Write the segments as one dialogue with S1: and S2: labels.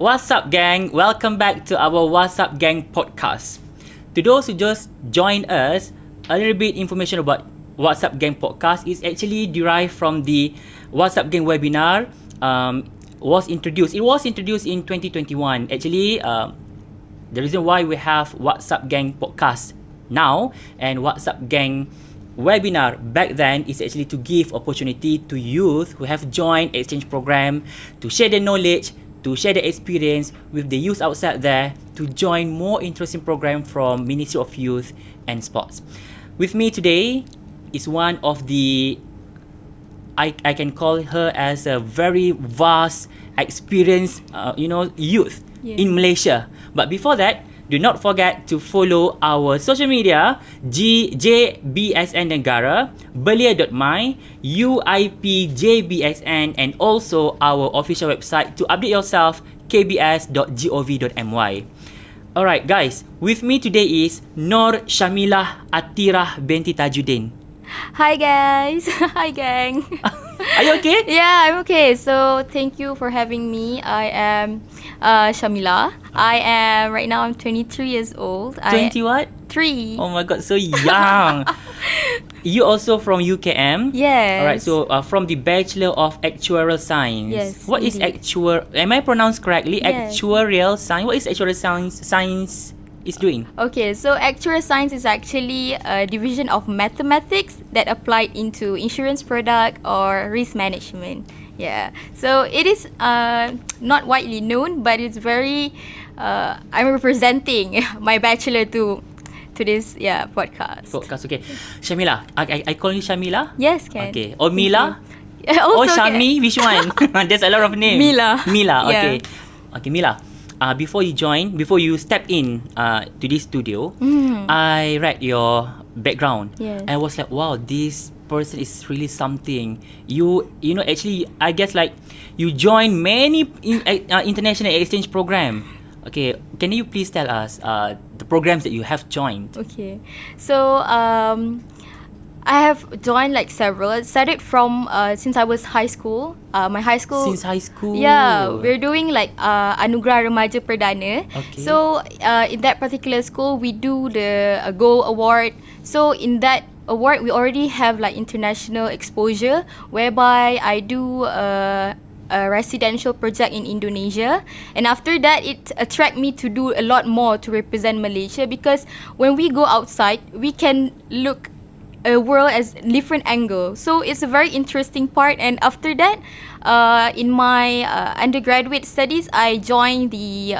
S1: What's up, gang? Welcome back to our Wassup Gang podcast. To those who just joined us, a little bit information about Wassup Gang podcast is actually derived from the Wassup Gang webinar. It was introduced in 2021. Actually, the reason why we have Wassup Gang podcast now and Wassup Gang webinar back then is actually to give opportunity to youth who have joined exchange program to share their knowledge, to share their experience with the youth outside there, to join more interesting program from Ministry of Youth and Sports. With me today is one of the I can call her as a very vast experienced youth in Malaysia. But before that, do not forget to follow our social media JBSN Negara, Belia.my, UIP JBSN, and also our official website to update yourself, kbs.gov.my. Alright guys, with me today is Nur Syamilah Atirah binti Tajuddin.
S2: Hi guys. Hi gang.
S1: Are you okay?
S2: Yeah, I'm okay. So thank you for having me. I am Syamilah. I am right now I'm 23 years old.
S1: 20 what?
S2: 3.
S1: Oh my god, so young. You also from UKM?
S2: Yes.
S1: Alright, so from the Bachelor of Actuarial Science.
S2: Yes.
S1: What is actuarial? Am I pronounced correctly?
S2: Yes.
S1: Actuarial science. What is actuarial science is doing?
S2: Okay, so actuarial science is actually a division of mathematics that applied into insurance product or risk management. Yeah. So it is not widely known, but it's very I'm representing my bachelor to this podcast.
S1: Podcast, okay. Syamilah, I call you Syamilah?
S2: Yes, can.
S1: Okay. Or Mila?
S2: Also
S1: or Syami, which one? There's a lot of names.
S2: Mila.
S1: Okay. Yeah. Okay, Mila. Before you step in to this studio, I read your background.
S2: Yes.
S1: I was like, wow, this person is really something. You know, actually, I guess like you joined many international exchange program. Okay, can you please tell us the programs that you have joined?
S2: Okay, so I have joined like several. It started from since I was high school. My high school.
S1: Since high school.
S2: Yeah, we're doing like Anugerah Remaja Perdana.
S1: Okay.
S2: So in that particular school, we do the Gold Award. So in that award, we already have like international exposure, whereby I do a residential project in Indonesia, and after that it attract me to do a lot more to represent Malaysia, because when we go outside, we can look a world as different angle. So it's a very interesting part. And after that, in my undergraduate studies, I joined the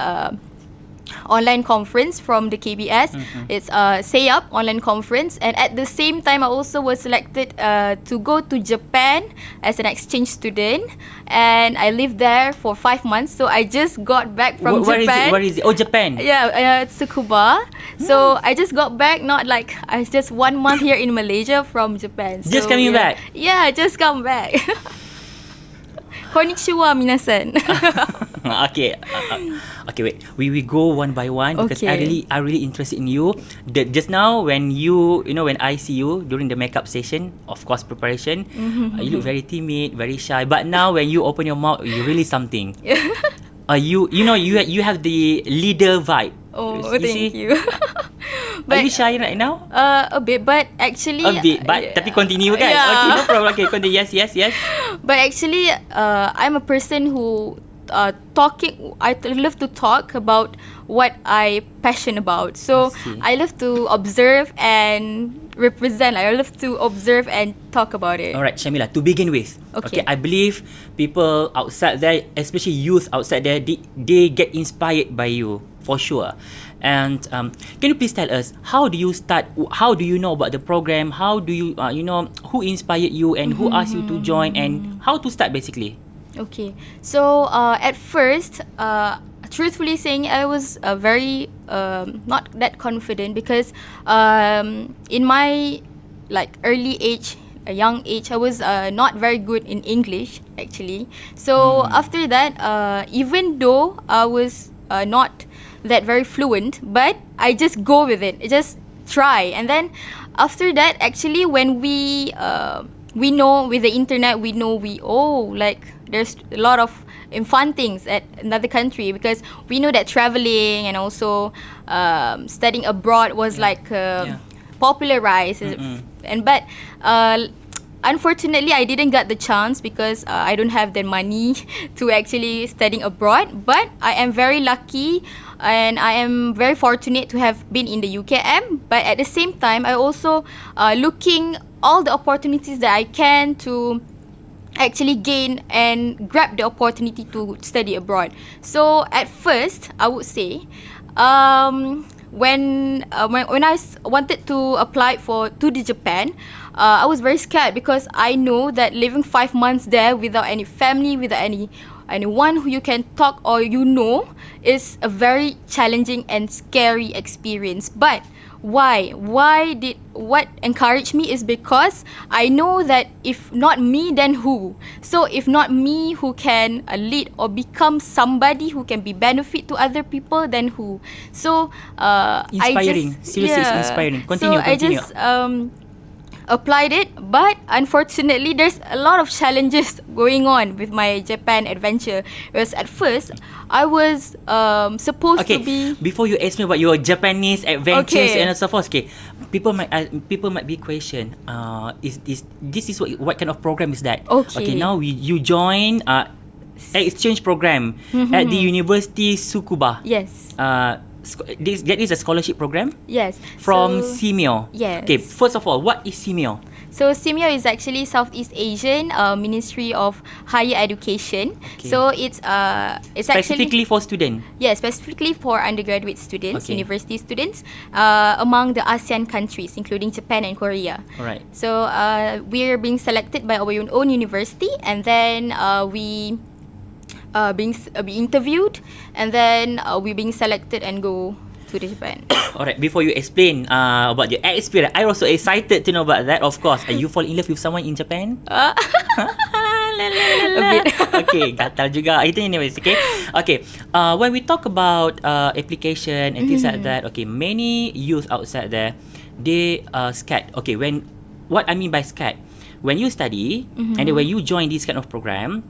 S2: online conference from the KBS. It's SYAP online conference, and at the same time I also was selected to go to Japan as an exchange student, and I lived there for 5 months. So I just got back from Japan.
S1: Where is it? Oh, Japan.
S2: Yeah, Tsukuba. So I just got back, not like I just 1 month here in Malaysia from Japan. So,
S1: Just coming back?
S2: Yeah, just come back. Konnichiwa minasan.
S1: Okay. Okay, wait. We go one by one because
S2: Okay.
S1: I really interested in you. Just now when when I see you during the makeup session, of course preparation, you look very timid, very shy. But now when you open your mouth, you're really something. You have the leader vibe.
S2: Oh,
S1: you
S2: thank
S1: see?
S2: you.
S1: Are you shy right now?
S2: A bit, but actually
S1: A bit, but tapi continue kan?
S2: Yeah.
S1: Okay, no problem. Okay, continue. Yes.
S2: But actually, I'm a person who talking. I love to talk about what I passionate about. So I love to observe and represent. I love to observe and talk about it.
S1: Alright, Syamilah, to begin with,
S2: Okay.
S1: I believe people outside there, especially youth outside there, they get inspired by you for sure. And can you please tell us, how do you start? How do you know about the program? How do you who inspired you and who asked you to join, and how to start basically?
S2: Okay, so at first, truthfully saying, I was very not that confident, because in my like early age, a young age, I was not very good in English actually. So after that, even though I was not that very fluent, but I just go with it. I just try, and then after that, actually, when we know with the internet, we know like there's a lot of fun things at another country, because we know that traveling and also studying abroad was popularized. But unfortunately, I didn't get the chance because I don't have the money to actually studying abroad. But I am very lucky and I am very fortunate to have been in the UKM. But at the same time, I also looking all the opportunities that I can to actually gain and grab the opportunity to study abroad. So at first, I would say, when I wanted to apply to the Japan, I was very scared because I know that living 5 months there without any family, without anyone who you can talk or is a very challenging and scary experience. But why? What encouraged me is because I know that if not me, then who? So if not me, who can lead or become somebody who can be benefit to other people, then who? So
S1: inspiring. Seriously, it's inspiring. Continue.
S2: I just applied it, but unfortunately there's a lot of challenges going on with my Japan adventure. Because at first I was supposed to be.
S1: Before you ask me about your Japanese adventures and so forth, people might be question, is what kind of program is that? Okay, now you join exchange program at the University Tsukuba.
S2: Yes.
S1: That is a scholarship program?
S2: Yes.
S1: From SYAMILAH?
S2: Yes.
S1: Okay, first of all, what is SYAMILAH?
S2: So SYAMILAH is actually Southeast Asian Ministry of Higher Education. Okay. So it's
S1: specifically for students?
S2: Yeah, specifically for undergraduate students, university students, among the ASEAN countries, including Japan and Korea.
S1: Alright.
S2: So we're being selected by our own university, and then we being interviewed, and then we being selected and go to the Japan.
S1: Alright, before you explain about your experience, I'm also excited to know about that. Of course, you fall in love with someone in Japan?
S2: A bit.
S1: Okay, gatal juga. Itu anyways, okay. When we talk about application and things like that, many youth outside there, they are scared. Okay, what I mean by scared, when you study and then when you join this kind of program,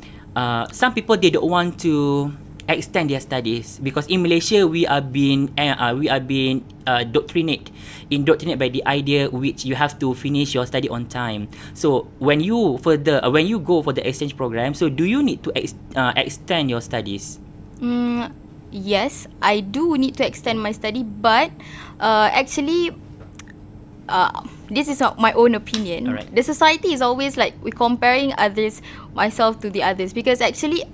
S1: some people, they don't want to extend their studies because in Malaysia we are being indoctrinated by the idea which you have to finish your study on time. So when you go for the exchange program, so do you need to extend your studies?
S2: Yes, I do need to extend my study, but actually this is not my own opinion.
S1: Alright.
S2: The society is always like we comparing myself to the others, because actually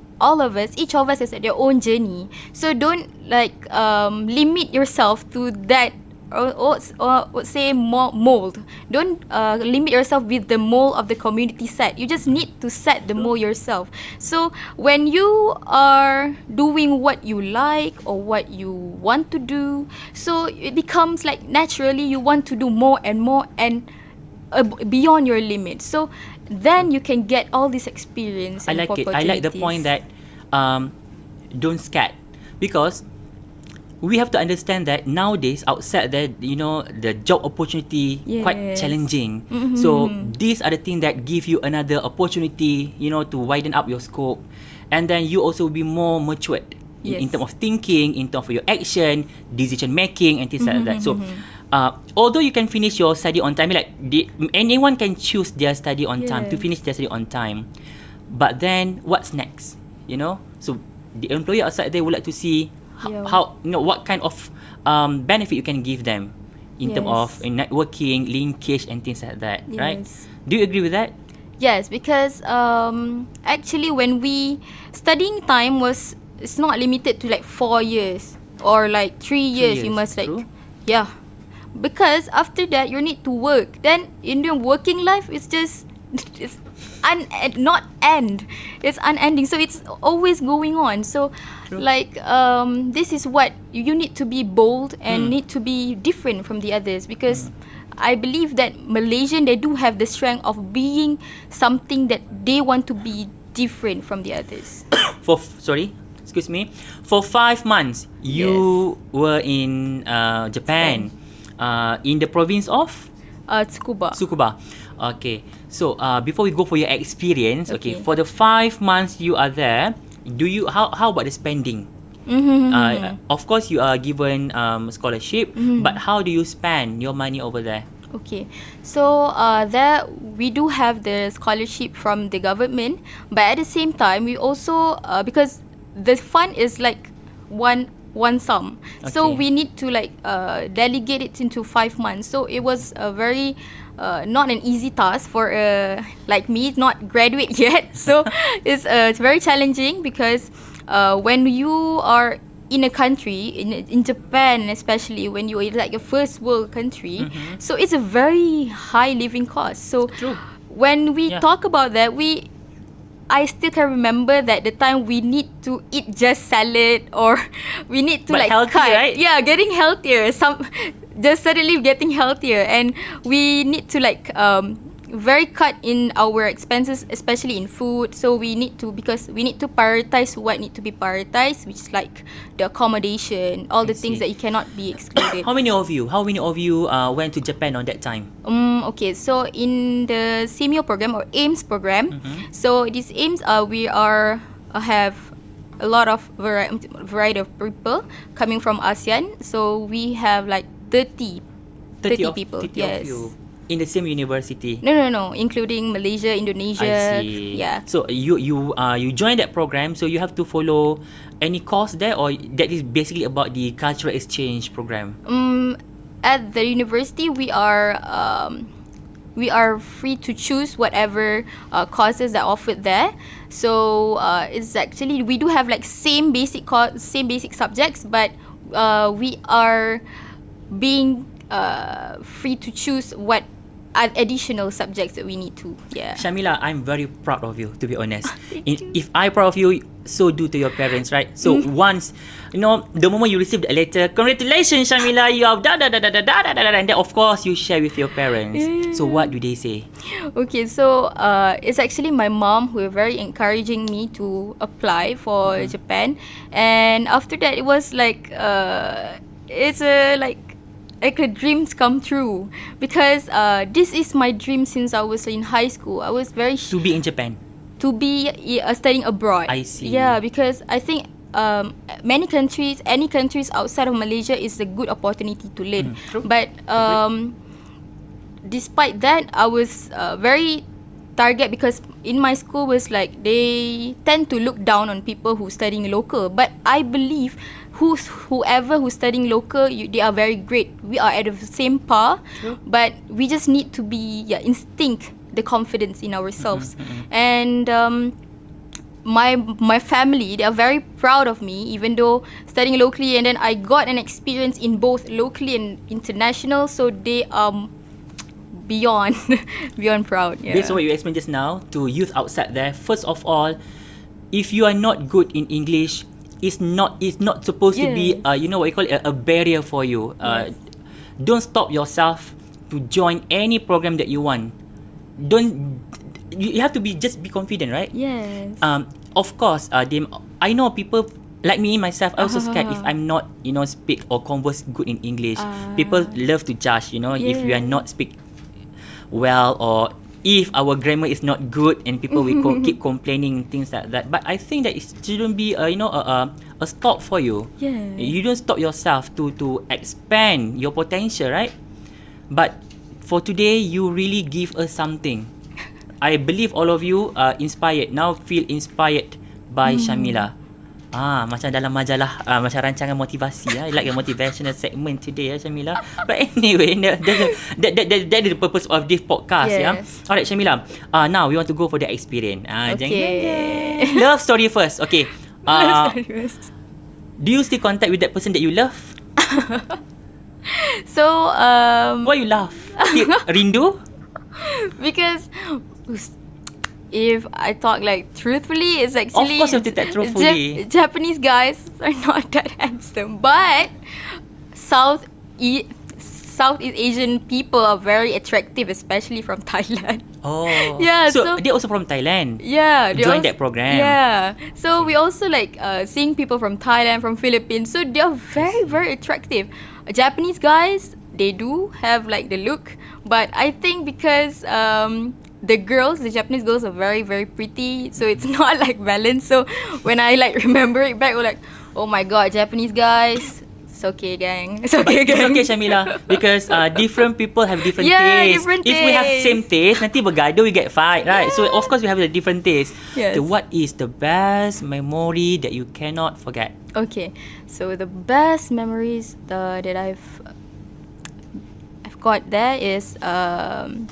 S2: each of us has their own journey. So don't limit yourself to that or say mold. Don't limit yourself with the mold of the community set. You just need to set the mold yourself. So when you are doing what you like or what you want to do, so it becomes like naturally you want to do more and more and beyond your limits. So then you can get all this experience.
S1: I like it. I like the point that don't scared, because we have to understand that nowadays outside there, the job opportunity quite challenging. So these are the things that give you another opportunity, to widen up your scope, and then you also be more matured in terms of thinking, in terms of your action, decision making, and things like that. So although you can finish your study on time, anyone can choose their study on time, to finish their study on time, but then what's next? So the employer outside there would like to see how what kind of benefit you can give them in terms of networking, linkage, and things like that, right? Do you agree with that?
S2: Yes, because actually when we studying time it's not limited to 4 years or 3 years. You must because after that you need to work. Then in your working life, it's not end. It's unending. So it's always going on. So this is what you need to be bold and need to be different from the others, because I believe that Malaysian, they do have the strength of being something that they want to be different from the others.
S1: Excuse me. For 5 months, you were in Japan, in the province of
S2: Tsukuba.
S1: Okay. So before we go for your experience, okay,
S2: Okay.
S1: for the 5 months you are there, how about the spending? Of course you are given scholarship, but how do you spend your money over there?
S2: Okay, so there we do have the scholarship from the government, but at the same time we also because the fund is like one sum, so
S1: Okay.
S2: we need to like delegate it into 5 months. So it was a very not an easy task for like me, not graduate yet. So it's very challenging because when you are in a country, in Japan especially, when you're like a first world country, so it's a very high living cost. So
S1: True.
S2: when we
S1: Yeah.
S2: talk about that, I still can remember that the time we need to eat just salad, or we need to
S1: But
S2: like
S1: healthy,
S2: cut.
S1: right?
S2: Yeah, getting healthier. Just suddenly getting healthier, and we need to like very cut in our expenses, especially in food. So because we need to prioritize what need to be prioritized, which is like the accommodation, all the
S1: see.
S2: things that you cannot be excluded.
S1: How many of you went to Japan on that time?
S2: Okay, so in the SYAMILAH program or AIMS program, so this AIMS we have a lot of variety of people coming from ASEAN. So we have like 30 people.
S1: 30
S2: Yes.
S1: of you in the same university.
S2: No, including Malaysia, Indonesia.
S1: I see.
S2: Yeah.
S1: So you joined that program, so you have to follow any course there, or that is basically about the cultural exchange program?
S2: At the university, we are free to choose whatever courses that are offered there. So it's actually, we do have like same basic subjects, but we are being free to choose what additional subjects that we need to. Yeah.
S1: Syamilah, I'm very proud of you, to be honest. If I'm proud of you, so do to your parents, right? So once, the moment you receive the letter, congratulations, Syamilah, you have and then of course you share with your parents. So what do they say?
S2: Okay, so it's actually my mom who are very encouraging me to apply for Japan, and after that it was like it's like a dreams come true, because this is my dream since I was in high school. I was very
S1: To be in Japan.
S2: to be studying abroad.
S1: I see.
S2: Yeah, because I think any countries outside of Malaysia is a good opportunity to learn.
S1: True.
S2: But despite that, I was very target, because in my school was like they tend to look down on people who studying local. But I believe whoever who's studying local, they are very great. We are at the same par, but we just need to be instinct the confidence in ourselves. And my family, they are very proud of me, even though studying locally, and then I got an experience in both locally and international. So they are beyond proud. Yeah.
S1: Based on what you explained just now to youth outside there, first of all, if you are not good in English, it's not supposed to be what you call it, a barrier for you. Don't stop yourself to join any program that you want. You have to be confident, right?
S2: Yes.
S1: Of course, I know people like me myself. I also scared if I'm not speak or converse good in English. People love to judge. If we are not speak well, or if our grammar is not good, and people will keep complaining, things like that. But I think that it shouldn't be a stop for you.
S2: Yeah.
S1: You don't stop yourself to expand your potential, right? But for today, you really give us something. I believe all of you are inspired. Now feel inspired by Syamilah. Macam dalam majalah, macam rancangan motivasi. Like a motivational segment today, Syamilah. But anyway, that is the purpose of this podcast.
S2: Yes.
S1: Alright, Syamilah. Now we want to go for the experience.
S2: Okay.
S1: Love story first. Okay.
S2: Serious.
S1: Do you still contact with that person that you love?
S2: So
S1: Why you laugh? Still rindu?
S2: because if I talk like truthfully, it's actually,
S1: Of course you have to talk truthfully.
S2: Japanese guys are not that handsome, but Southeast Asian people are very attractive, especially from Thailand.
S1: Oh.
S2: Yeah,
S1: So
S2: so-
S1: they're also from Thailand.
S2: Yeah, they
S1: Join
S2: also-
S1: that program.
S2: Yeah, so we also like seeing people from Thailand, from Philippines. So they are very, very attractive. Japanese guys, they do have like the look, but I think because the Japanese girls are very, very pretty, so it's not like balanced. So when I like remember it back, we're like, oh my god, Japanese guys. It's okay, gang. It's okay, gang.
S1: It's okay, Syamilah, because different people have different
S2: Yeah,
S1: tastes.
S2: different
S1: If we have
S2: tastes.
S1: same taste, nanti bergaduh, we get fight, right? So of course we have a different taste.
S2: Yes.
S1: So what is the best memory that you cannot forget?
S2: Okay, so the best memories that I've got there is I'm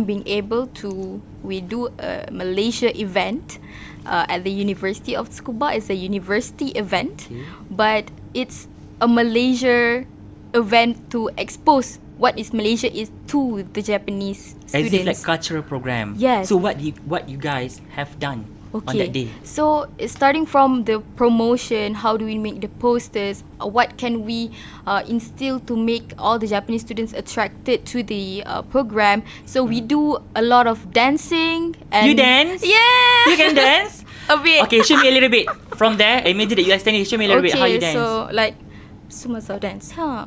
S2: being able to, we do a Malaysia event at the University of Tsukuba. It's a university event, but it's a Malaysia event to expose what is Malaysia is to the Japanese
S1: As
S2: students.
S1: if like cultural program.
S2: Yes.
S1: So what you guys have done on that day?
S2: So it's starting from the promotion, how do we make the posters, what can we instill to make all the Japanese students attracted to the program. So we do a lot of dancing. And
S1: You dance?
S2: Yeah.
S1: You can dance?
S2: A bit.
S1: Okay, show me a little bit. From there, imagine that you are standing. Show me a little bit how you dance.
S2: So like Sumasao dance. Huh.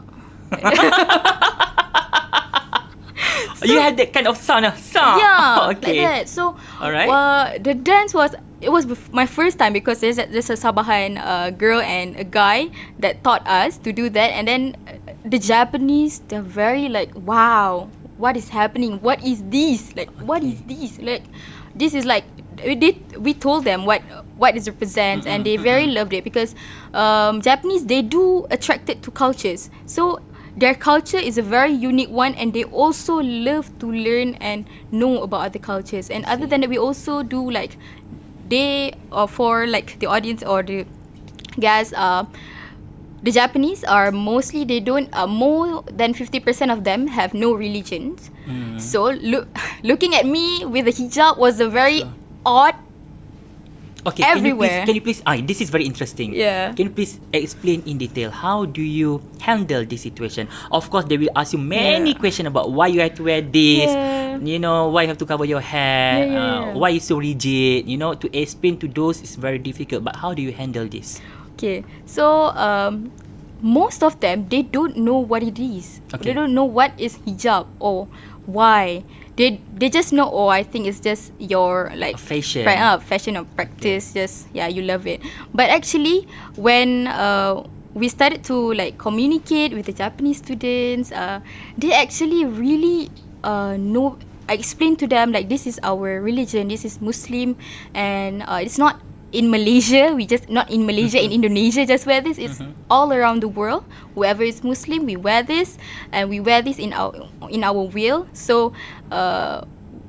S1: You had that kind of sound.
S2: Yeah,
S1: Okay.
S2: like that. So,
S1: Alright.
S2: the dance was my first time because there's a Sabahan girl and a guy that taught us to do that, and then the Japanese, they're very like, wow, what is happening? What is this? Like, what is this? Like, this is like we told them what it represents, and they very loved it because Japanese, they do attracted to cultures. So their culture is a very unique one, and they also love to learn and know about other cultures. And other than that, we also do like for like the audience or the guys, the Japanese are mostly, they don't more than 50% of them have no religions. So looking at me with a hijab was a very odd.
S1: Okay,
S2: everywhere.
S1: Can you please this is very interesting.
S2: Yeah.
S1: Can you please explain in detail how do you handle this situation? Of course, they will ask you many questions about why you have to wear this.
S2: Yeah.
S1: You know, why you have to cover your hair.
S2: Yeah.
S1: Why you so rigid. You know, to explain to those is very difficult. But how do you handle this?
S2: Okay, so most of them, they don't know what it is.
S1: Okay.
S2: They don't know what is hijab or why. They just know, oh, I think it's just your like
S1: Fashion.
S2: Fashion or practice. Just you love it. But actually, when we started to like communicate with the Japanese students, they actually really know. I explained to them like, this is our religion. This is Muslim, and it's not in Malaysia. We just not in Malaysia, in Indonesia just wear this. It's all around the world. Whoever is Muslim, we wear this, and we wear this in our will. So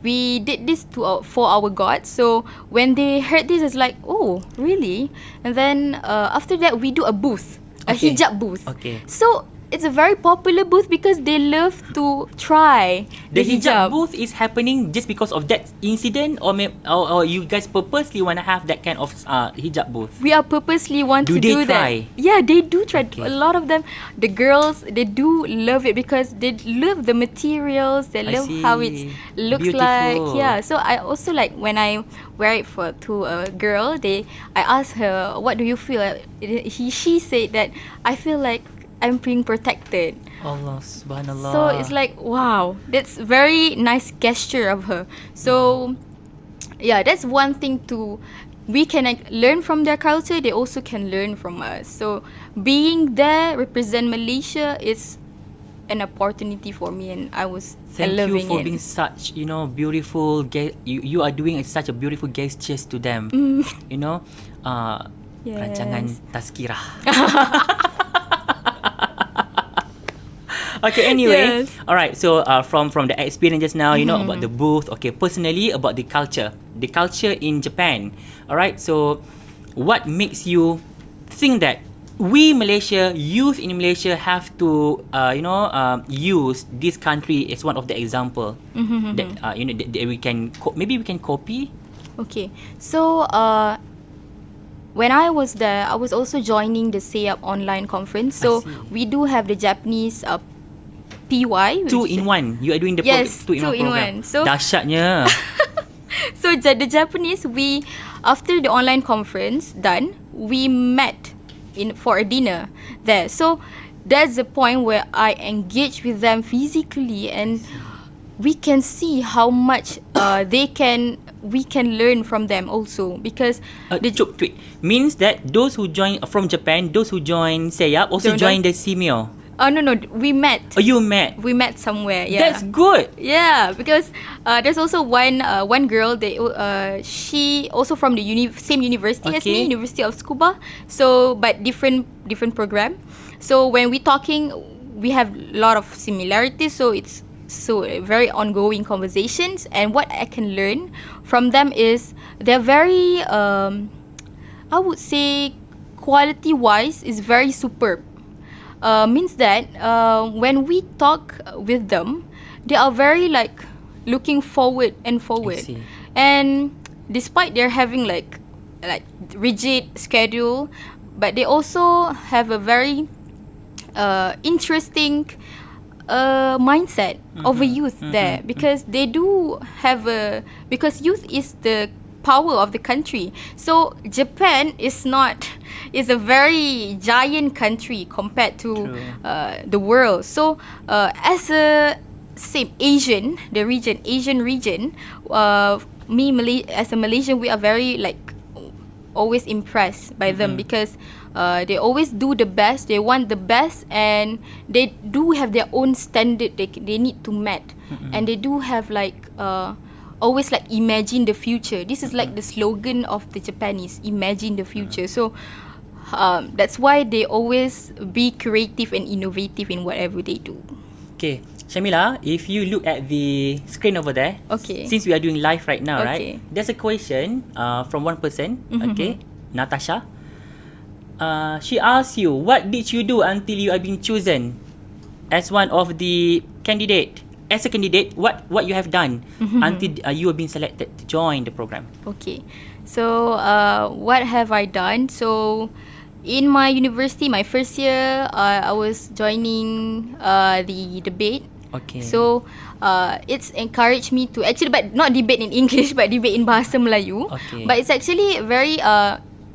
S2: we did this for our God. So when they heard this, it's like, oh, really? And then after that, we do a booth, a hijab booth.
S1: Okay.
S2: So it's a very popular booth because they love to try
S1: The hijab booth is happening just because of that incident, or you guys purposely want to have that kind of hijab booth?
S2: We are purposely want
S1: Do
S2: to
S1: they
S2: do
S1: try?
S2: that. Yeah, they do try.
S1: Okay.
S2: A lot of them, the girls, they do love it because they love the materials. They
S1: I
S2: love
S1: see.
S2: how it looks
S1: Beautiful.
S2: like. Yeah. So I also like when I wear it to a girl. I asked her, what do you feel? She said that I feel like I'm being protected.
S1: Allah subhanallah.
S2: So it's like, wow, that's very nice gesture of her. So yeah, that's one thing we can like, learn from their culture. They also can learn from us. So being there, represent Malaysia, is an opportunity for me, and I was
S1: Thank
S2: loving
S1: you for
S2: it.
S1: being such, beautiful. You are doing such a beautiful gestures to them. You know, rancangan tazkirah. Okay, anyway.
S2: Yes.
S1: Alright, so from the experience just now, you know, about the booth. Okay, personally, about the culture in Japan. Alright, so what makes you think that we youth in Malaysia have to, use this country as one of the example that that we can maybe we can copy?
S2: Okay, so when I was there, I was also joining the SYAP online conference. So we do have the Japanese PY.
S1: 2-in-1. You are doing the
S2: Yes,
S1: 2-in-1 program.
S2: 2-in-1. So
S1: Dahsyatnya.
S2: So the Japanese, after the online conference done, we met for a dinner there. So that's the point where I engage with them physically, and we can see how much we can learn from them also, because
S1: Wait, means that those who join from Japan, those who join SYAP also join the SYMIO.
S2: no, we met.
S1: Oh, you met?
S2: We met somewhere. Yeah,
S1: That's good.
S2: Yeah, because there's also one girl. She also from the same university as me, University of Tsukuba. So, but different program. So when we talking, we have a lot of similarities. So it's very ongoing conversations. And what I can learn from them is they're very, I would say, quality wise is very superb. Means that when we talk with them, they are very like looking forward.
S1: I see.
S2: And despite they're having like rigid schedule, but they also have a very interesting mindset of a youth there, because they do have because youth is the power of the country. So Japan is a very giant country compared to the world. So as a same Asian region, as a Malaysian, we are very like always impressed by them, because they always do the best, they want the best, and they do have their own standard they need to meet, and they do have like always like imagine the future. This is like the slogan of the Japanese, imagine the future. So that's why they always be creative and innovative in whatever they do.
S1: Okay, Syamilah, if you look at the screen over there, since we are doing live right now, right? There's a question from one person, Natasha. She asks you, what did you do until you are being chosen as one of the candidate? As a candidate, what you have done until you have been selected to join the program?
S2: Okay, so what have I done? So in my university, my first year, I was joining the debate.
S1: Okay.
S2: So it's encouraged me to actually, but not debate in English, but debate in Bahasa Melayu.
S1: Okay.
S2: But it's actually very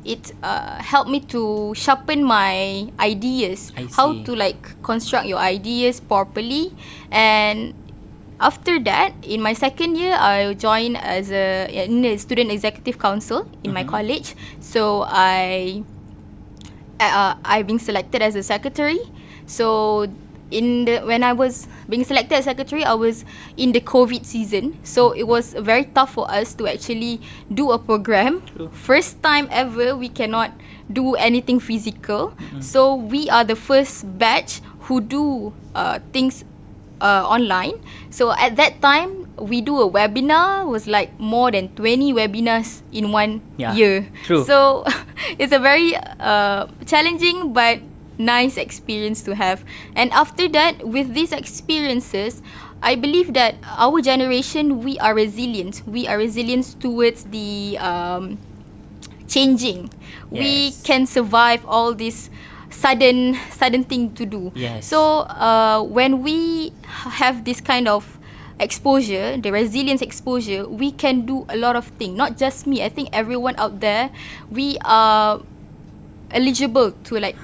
S2: it helped me to sharpen my ideas, how to like construct your ideas properly. And after that, in my second year, I joined as in the student executive council in my college. So I been selected as a secretary. So when I was being selected as secretary, I was in the COVID season. So it was very tough for us to actually do a program. First time ever, we cannot do anything physical. So we are the first batch who do things online. So at that time, we do a webinar. It was like more than 20 webinars in one year.
S1: True.
S2: So it's a very challenging but nice experience to have. And after that, with these experiences, I believe that our generation, we are resilient. We are resilient towards the changing.
S1: Yes.
S2: We can survive all this sudden thing to do.
S1: Yes.
S2: So when we have this kind of exposure, the resilience exposure, we can do a lot of things. Not just me. I think everyone out there, we are eligible to like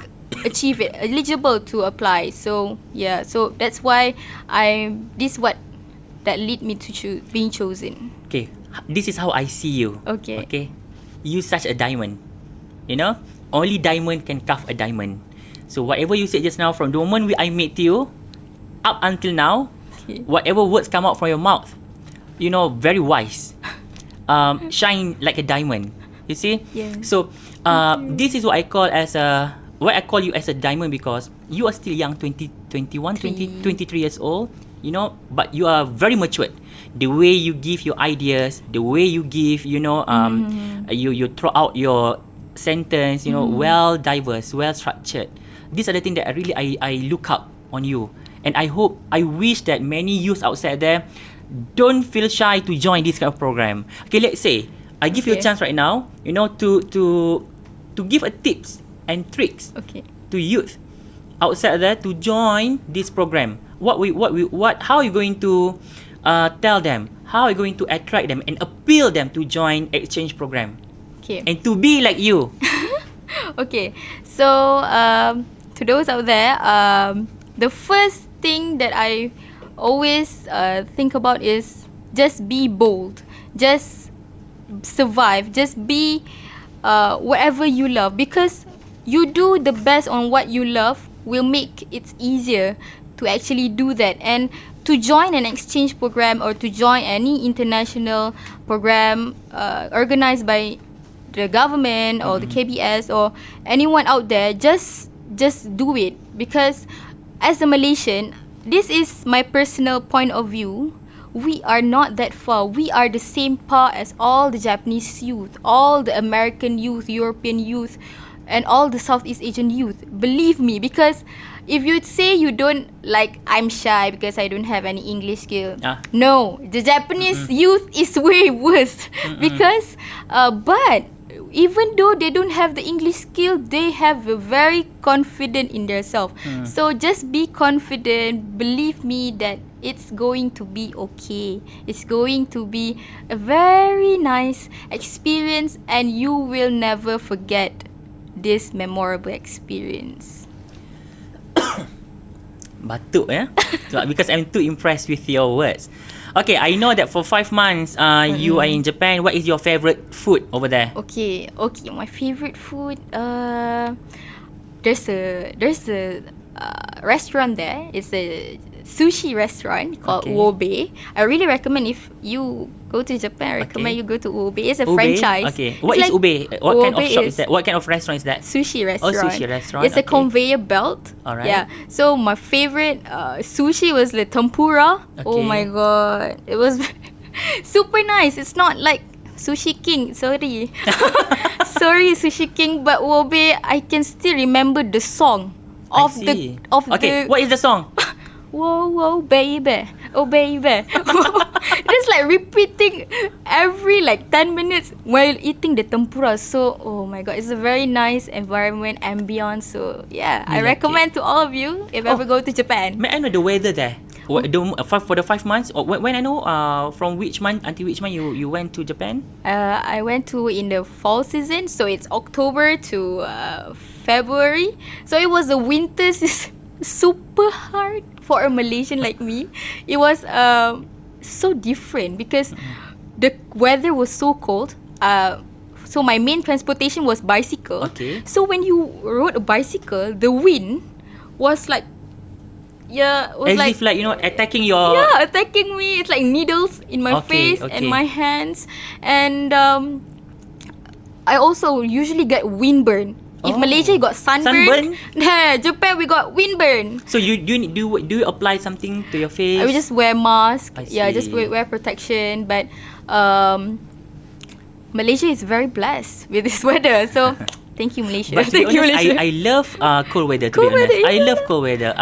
S2: achieve it, eligible to apply. So yeah, so that's why this what that lead me to being chosen.
S1: Okay, this is how I see you. Okay, you such a diamond. You know, only diamond can carve a diamond. So whatever you said just now, from the moment I met you up until now, whatever words come out from your mouth, you know, very wise. Shine like a diamond. You see?
S2: Yeah.
S1: So this is what I call you as a diamond, because you are still young, 23 years old, you know, but you are very matured. The way you give your ideas, the way you give, you know, you throw out your sentence, you know, well diverse, well structured. These are the things that I look up on you. And I wish that many youths outside there don't feel shy to join this kind of program. Okay, let's say I give you a chance right now, you know, to give a tips and tricks to youth outside there to join this program. How are you going to tell them? How are you going to attract them and appeal them to join exchange program?
S2: Okay.
S1: And to be like you.
S2: Okay. So to to those out there, the first thing that I always think about is just be bold, just survive, just be whatever you love, because you do the best on what you love will make it easier to actually do that. And to join an exchange program or to join any international program organized by the government or the KBS or anyone out there, just do it. Because as a Malaysian, this is my personal point of view, we are not that far. We are the same par as all the Japanese youth, all the American youth, European youth, and all the Southeast Asian youth. Believe me, because if you say you don't, like, I'm shy because I don't have any English skill. No, the Japanese youth is way worse. Because, but even though they don't have the English skill, they have a very confident in themselves. So just be confident. Believe me that it's going to be okay. It's going to be a very nice experience, and you will never forget this memorable experience.
S1: Batuk because I'm too impressed with your words. Okay, I know that for 5 months you are in Japan. What is your favorite food over there?
S2: Okay, my favorite food, there's a restaurant there. It's a sushi restaurant called Wobe. I really recommend, if you go to Japan, I recommend you go to Wobe. It's a franchise.
S1: Okay. What is Ube? What kind of shop is that? What kind of restaurant is that?
S2: Sushi restaurant.
S1: Oh, sushi restaurant.
S2: It's a conveyor belt.
S1: Alright.
S2: Yeah. So my favorite sushi was the tempura. Oh my god. It was super nice. It's not like Sushi King. Sorry, Sushi King. But Wobe, I can still remember the song of the.
S1: What is the song?
S2: Whoa, whoa, baby. Oh, baby. Just like repeating every 10 minutes while eating the tempura. So, oh my god, it's a very nice environment, ambience. So, yeah, I recommend to all of you if ever go to Japan.
S1: May I know the weather there? For the 5 months? When I know, from which month until which month you went to Japan?
S2: I went to in the fall season. So, it's October to February. So, it was the winter season. Super hard for a Malaysian like me. It was so different because the weather was so cold. So my main transportation was bicycle. So when you rode a bicycle, the wind was like,
S1: if attacking your...
S2: Yeah, attacking me. It's like needles in my face and my hands. And I also usually get windburn. If Malaysia you got sunburn? Japan we got windburn.
S1: So do you apply something to your face?
S2: I would just wear mask. Yeah, just wear protection. But Malaysia is very blessed with this weather. So thank you, Malaysia.
S1: But to be honest, I love cold weather. To be honest, I love cold weather.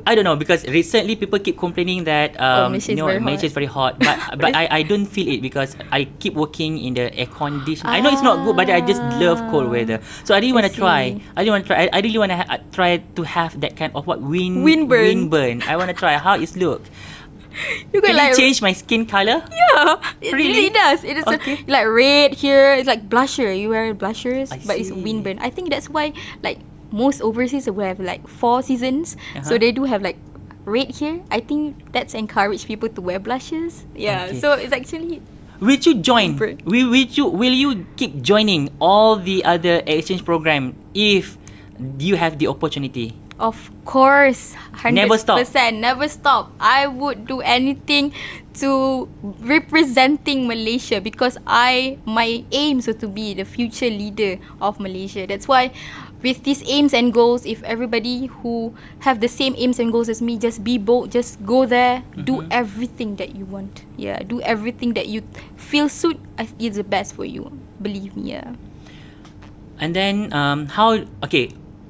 S1: I don't know, because recently people keep complaining that Malaysia is very hot, but I don't feel it because I keep working in the air condition. I know it's not good, but I just love cold weather. So I really want to try. I really want to try to have that kind of windburn. I want to try how it look. Can it change my skin color?
S2: Yeah, it really does. It is like red here. It's like blusher. You wear blushers, but it's windburn. I think that's why most overseas will have 4 seasons. So they do have red here. I think that's encourage people to wear blushes. Yeah. So it's actually.
S1: Will you join? Will you keep joining all the other exchange program if you have the opportunity?
S2: Of course, 100%.
S1: Never stop.
S2: Never stop. I would do anything to representing Malaysia because my aims are to be the future leader of Malaysia. That's why with these aims and goals, if everybody who have the same aims and goals as me, just be bold, just go there, do everything that you want. Yeah, do everything that you feel suit is the best for you. Believe me, yeah.
S1: And then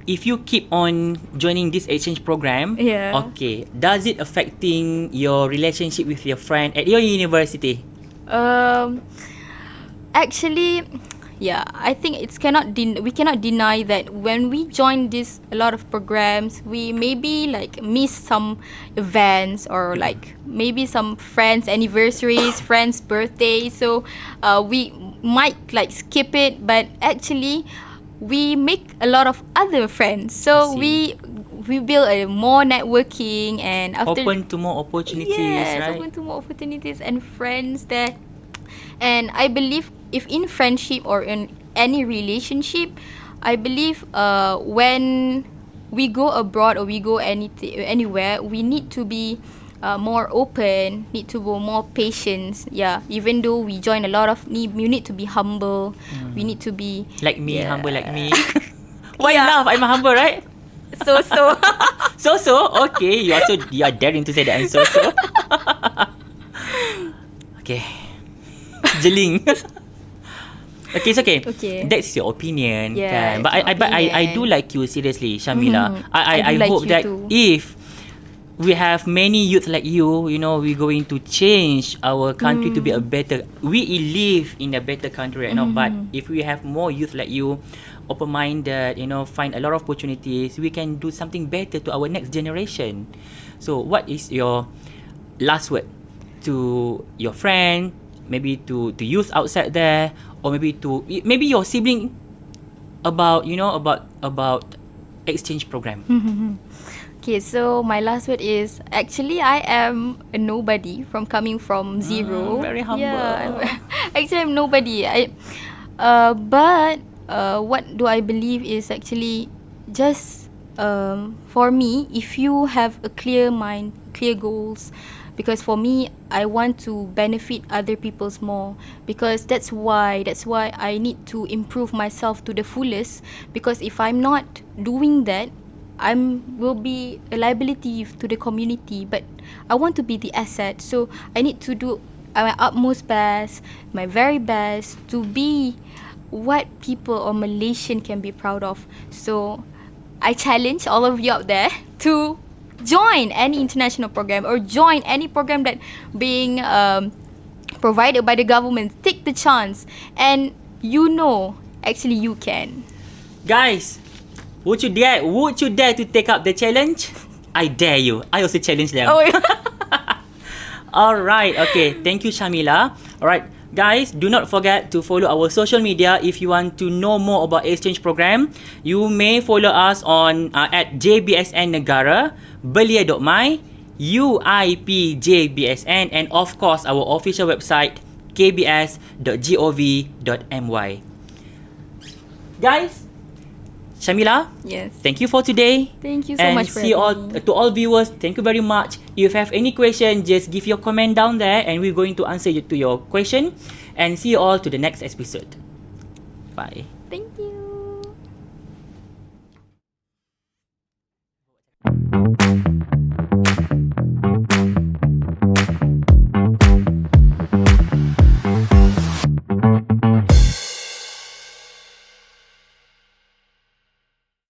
S1: if you keep on joining this exchange program, does it affecting your relationship with your friend at your university?
S2: Actually, yeah, I think we cannot deny that when we join a lot of programs, we maybe miss some events or maybe some friends' anniversaries, friends' birthdays. So we might skip it, but actually we make a lot of other friends. So we build a more networking, and after
S1: open to more opportunities,
S2: yes,
S1: right?
S2: open to more opportunities and friends there. And I believe if in friendship or in any relationship, I believe when we go abroad or we go anywhere, we need to be more open, need to be more patient. Yeah, even though we join a lot of we need to be humble. We need to be
S1: Like me, humble like me. Why laugh? I'm humble, right?
S2: so.
S1: So okay. You are daring to say that I'm so. Okay. Jeling. Okay, it's okay. That's your opinion, kan? But I do like you, seriously, Syamilah. I
S2: like
S1: hope
S2: you
S1: that
S2: too.
S1: if we have many youth like you, we're going to change our country to be a better. We live in a better country right now. But if we have more youth like you, open-minded, find a lot of opportunities, we can do something better to our next generation. So, what is your last word to your friend? Maybe to youth outside there, or maybe your sibling about exchange program.
S2: Okay, so my last word is, actually I am a nobody coming from zero.
S1: Very humble.
S2: Yeah, actually I'm nobody. But what do I believe is actually just for me, if you have a clear mind, clear goals. Because for me, I want to benefit other people's more. Because that's why I need to improve myself to the fullest. Because if I'm not doing that, will be a liability to the community. But I want to be the asset. So I need to do my utmost best, my very best, to be what people or Malaysian can be proud of. So I challenge all of you out there to join any international program or join any program that being provided by the government. Take the chance, and actually you can.
S1: Guys, would you dare to take up the challenge? I dare you. I also challenge them.
S2: Oh, yeah.
S1: Alright, okay. Thank you, Syamilah. Alright, guys, do not forget to follow our social media if you want to know more about exchange program. You may follow us on at JBSN Negara, Belia.my, UIPJBSN, and of course our official website kbs.gov.my. Guys, Syamilah,
S2: Yes.
S1: thank you for today.
S2: Thank you so
S1: and
S2: much for
S1: see all
S2: having me.
S1: to all viewers. Thank you very much. If you have any question, just give your comment down there, and we're going to answer to your question. And see you all to the next episode. Bye.
S2: Thank you.